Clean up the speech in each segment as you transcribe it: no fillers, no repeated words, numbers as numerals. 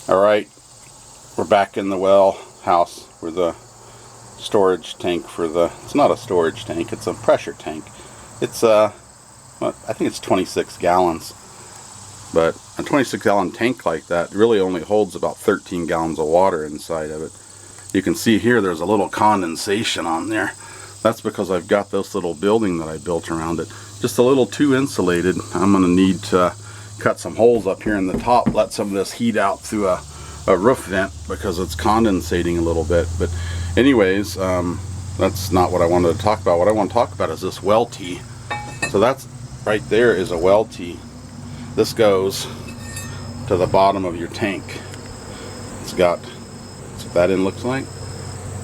Alright, we're back in the well house where the storage tank for the, it's not a storage tank, it's a pressure tank. It's I think it's 26 gallons. But a 26 gallon tank like that really only holds about 13 gallons of water inside of it. You can see here there's a little condensation on there. That's because I've got this little building that I built around it. Just a little too insulated. I'm going to need to cut some holes up here in the top, let some of this heat out through a roof vent because it's condensating a little bit. But anyways, that's not what I wanted to talk about. What I want to talk about is this well tee. So that's right there is a well tee. This goes to the bottom of your tank. It's got, that's what that end looks like.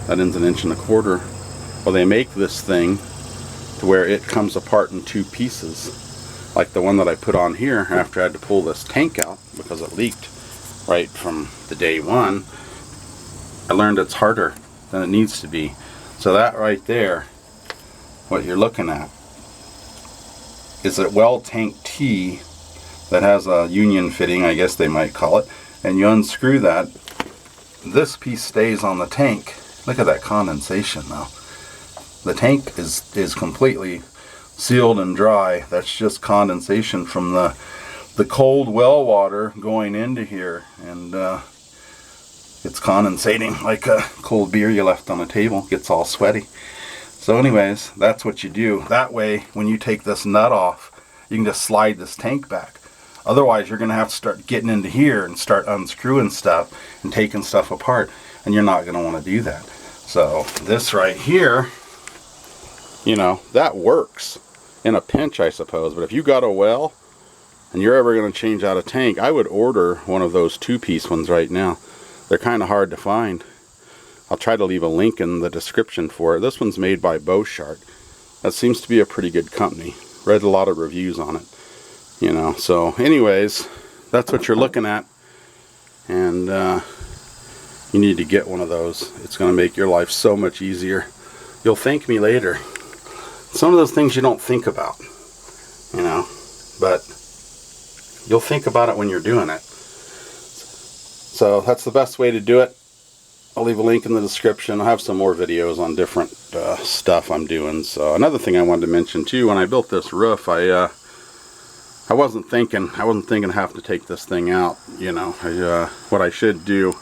That end's 1.25 inches. Well, they make this thing to where it comes apart in 2 pieces. Like the one that I put on here after I had to pull this tank out because it leaked right from the day one. I learned it's harder than it needs to be. So that right there, what you're looking at, is a well tank tee that has a union fitting, I guess they might call it, and you unscrew that. This piece stays on the tank. Look at that condensation though. The tank is completely sealed and dry. That's just condensation from the cold well water going into here, and it's condensating like a cold beer you left on a table. It gets all sweaty. So anyways, that's what you do. That way, when you take this nut off, you can just slide this tank back. Otherwise, you're going to have to start getting into here and start unscrewing stuff and taking stuff apart, and you're not going to want to do that. So this right here, you know, that works in a pinch, I suppose. But if you got a well and you're ever going to change out a tank, I would order one of those 2-piece ones right now. They're kind of hard to find. I'll try to leave a link in the description for it. This one's made by Bowshark. That seems to be a pretty good company. Read a lot of reviews on it, you know. So anyways, that's what you're looking at, and you need to get one of those. It's going to make your life so much easier. You'll thank me later. Some of those things you don't think about, you know, but you'll think about it when you're doing it. So that's the best way to do it. I'll leave a link in the description. I'll have some more videos on different stuff I'm doing. So another thing I wanted to mention too, when I built this roof, I wasn't thinking I have to take this thing out, you know. What I should do,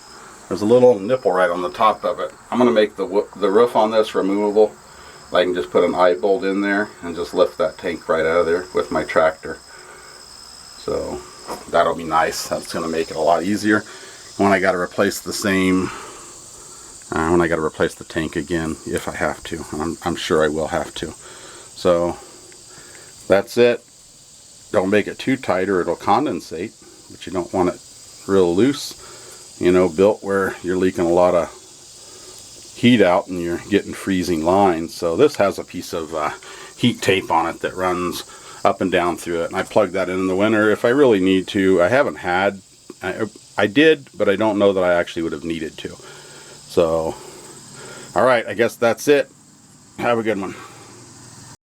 there's a little nipple right on the top of it. I'm going to make the roof on this removable. I can just put an eye bolt in there and just lift that tank right out of there with my tractor. So that'll be nice. That's going to make it a lot easier. When I got to replace the when I got to replace the tank again, if I have to. I'm sure I will have to. So that's it. Don't make it too tight or it'll condensate, but you don't want it real loose, you know, built where you're leaking a lot of heat out and you're getting freezing lines. So this has a piece of heat tape on it that runs up and down through it, and I plug that in the winter if I really need to. I haven't had, I did, but I don't know that I actually would have needed to. So alright, I guess that's it. Have a good one.